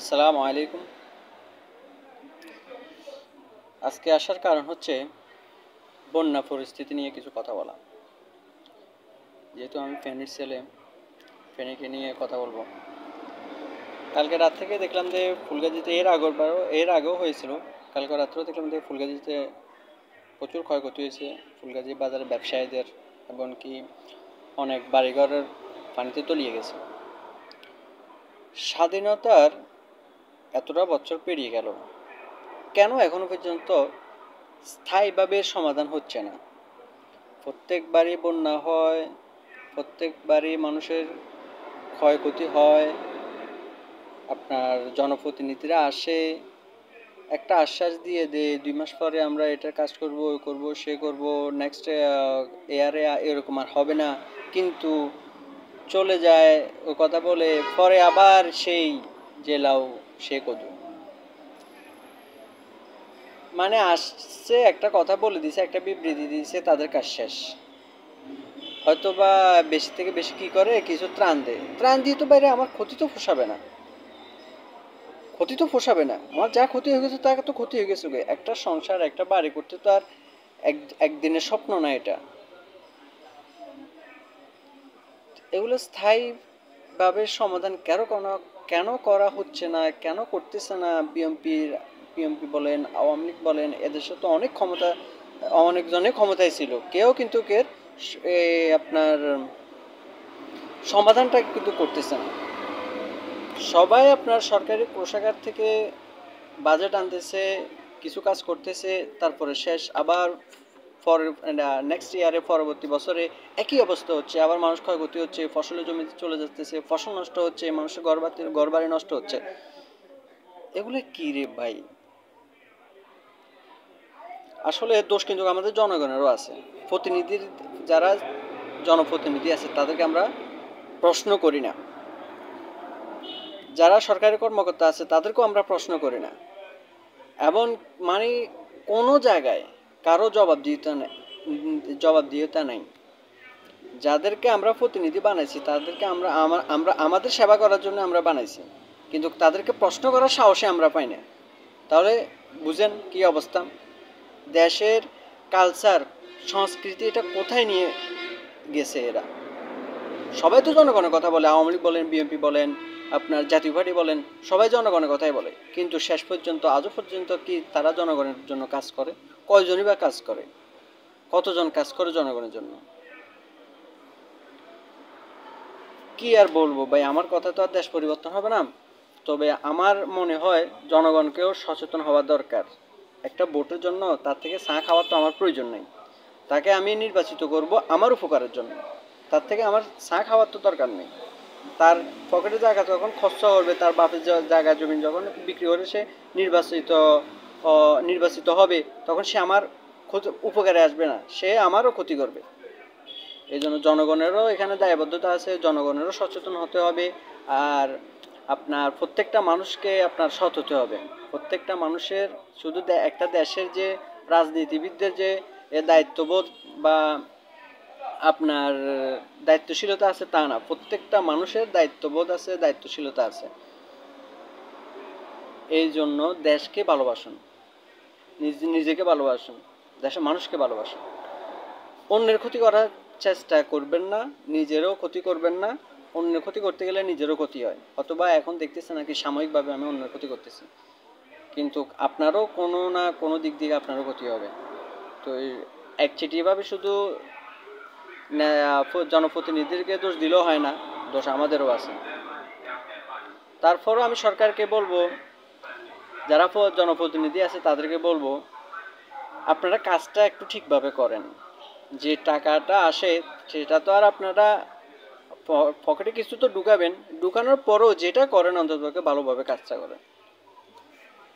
আসসালামু আলাইকুম। আজকে আসার কারণ হচ্ছে বন্যা পরিস্থিতি নিয়ে কিছু কথা বলা। যেহেতু আমি ফেনীর ছেলে, ফেনীকে নিয়ে কথা বলবো। কালকে রাত থেকে দেখলাম যে ফুলগাজীতে এর আগেও হয়েছিল। কালকে রাত্রেও দেখলাম যে ফুলগাজীতে প্রচুর ক্ষয়ক্ষতি হয়েছে। ফুলগাজী বাজারের ব্যবসায়ীদের, এমনকি অনেক বাড়িঘরের পানিতে তলিয়ে গেছে। স্বাধীনতার এতটা বছর পেরিয়ে গেল, কেন এখনো পর্যন্ত স্থায়ীভাবে সমাধান হচ্ছে না? প্রত্যেকবারই বন্যা হয়, প্রত্যেকবারই মানুষের ক্ষয়ক্ষতি হয়। আপনার জনপ্রতিনিধিরা আসে, একটা আশ্বাস দিয়ে দেয় 2 মাস পরে আমরা এটার কাজ করব, ওই করব, সে করব, নেক্সট এয়ারে এরকম আর হবে না। কিন্তু চলে যায়, ওই কথা বলে পরে আবার সেই জেলাও সে কদু। মানে আসছে, একটা কথা বলে দিছে, একটা বিবৃতি দিয়েছে, তাদের কাজ শেষ। হয়তোবা বেশি থেকে বেশি কি করে, কিছু ত্রাণ দেয়। ত্রাণ দিয়ে তো বাইরে আমার ক্ষতি তো পোষাবে না। ক্ষতি তো পোষাবে না, আমার যা ক্ষতি হয়ে গেছে তা তো ক্ষতি হয়ে গেছে। একটা সংসার, একটা বাড়ি করতে তো আর একদিনের স্বপ্ন না এটা। এগুলো স্থায়ীভাবে সমাধান কেন করা হচ্ছে না, কেন করতেছে না? বিএনপি বলেন, আওয়ামী লীগ বলেন, এদেশে তো অনেকজনের ক্ষমতায় ছিল, কেউ কিন্তু আপনার সমাধানটা কিন্তু করতেছে না। সবাই আপনার সরকারি কোষাগার থেকে বাজেট আনতেছে, কিছু কাজ করতেছে, তারপরে শেষ। আবার নেক্সট ইয়ারে, পরবর্তী বছরে একই অবস্থা হচ্ছে, আবার মানুষ ক্ষয়ক্ষতি হচ্ছে, ফসলের জমিতে চলে যাচ্ছে, ফসল নষ্ট হচ্ছে, মানুষের ঘরবাড়ি নষ্ট হচ্ছে। এগুলো কি রে ভাই? আসলে দোষ কিন্তু আমাদের জনগণেরও আছে। প্রতিনিধির, যারা জনপ্রতিনিধি আছে তাদেরকে আমরা প্রশ্ন করি না। যারা সরকারি কর্মকর্তা আছে তাদেরকেও আমরা প্রশ্ন করি না। এবং মানে কোনো জায়গায় কারো জবাবদিহিতা নাই। যাদেরকে আমরা প্রতিনিধি বানাইছি তাদেরকে আমরা আমাদের সেবা করার জন্য আমরা বানাইছি, কিন্তু তাদেরকে প্রশ্ন করার সাহসে আমরা পাই না। তাহলে বুঝেন কি অবস্থা। দেশের কালচার, সংস্কৃতি এটা কোথায় নিয়ে গেছে এরা? সবাই তো জনগণের কথা বলে, আওয়ামী লীগ বলেন, বিএনপি বলেন, আপনার জাতীয় পার্টি বলেন, সবাই জনগণের কথাই বলে। কিন্তু শেষ পর্যন্ত, আজও পর্যন্ত কি তারা জনগণের জন্য কাজ করে? কয়জনই বা কাজ করে? কতজন কাজ করে জনগণের জন্য? কি আর বলবো ভাই, আমার কথা তো আর দেশ পরিবর্তন হবে না। তবে আমার মনে হয় জনগণকেও সচেতন হওয়া দরকার। একটা ভোটের জন্য তার থেকে চা খাওয়ার তো আমার প্রয়োজন নেই। তাকে আমি নির্বাচিত করব আমার উপকারের জন্য, তার থেকে আমার চা খাওয়ার তো দরকার নেই। তার পকেটে জায়গা যখন খরচা করবে, তার বাপের জায়গা জমি যখন বিক্রি করে সে নির্বাচিত নির্বাচিত হবে, তখন সে আমার উপকারে আসবে না, সে আমারও ক্ষতি করবে। এই জন্য জনগণেরও এখানে দায়বদ্ধতা আছে, জনগণেরও সচেতন হতে হবে। আর আপনার প্রত্যেকটা মানুষকে আপনার সৎ হতে হবে। প্রত্যেকটা মানুষের, শুধু একটা দেশের যে রাজনীতিবিদদের যে দায়িত্ববোধ বা আপনার দায়িত্বশীলতা আছে তা না, প্রত্যেকটা মানুষের দায়িত্ববোধ আছে, দায়িত্বশীলতা আছে। এই জন্য দেশকে ভালোবাসুন, নিজেকে ভালোবাসুন, দেশের মানুষকে ভালোবাসুন। অন্যের ক্ষতি করার চেষ্টা করবেন না, নিজেরও ক্ষতি করবেন না। অন্যের ক্ষতি করতে গেলে নিজেরও ক্ষতি হয়। অথবা এখন দেখতেছে নাকি সাময়িকভাবে আমি অন্যের ক্ষতি করতেছি, কিন্তু আপনারও কোনো না কোনো দিক দিয়ে আপনারও ক্ষতি হবে। তো একচেটিয়াভাবে শুধু জনপ্রতিনিধিদেরকে দোষ দিলেও হয় না, দোষ আমাদেরও আছে। তারপরও আমি সরকারকে বলবো, যারা জনপ্রতিনিধি আছে তাদেরকে বলবো, আপনারা কাজটা একটু ঠিকভাবে করেন। যে টাকাটা আসে সেটা তো আর আপনারা পকেটে কিছু তো ঢুকাবেন, ঢুকানোর পরও যেটা করেন অন্ততপক্ষে ভালোভাবে কাজটা করেন।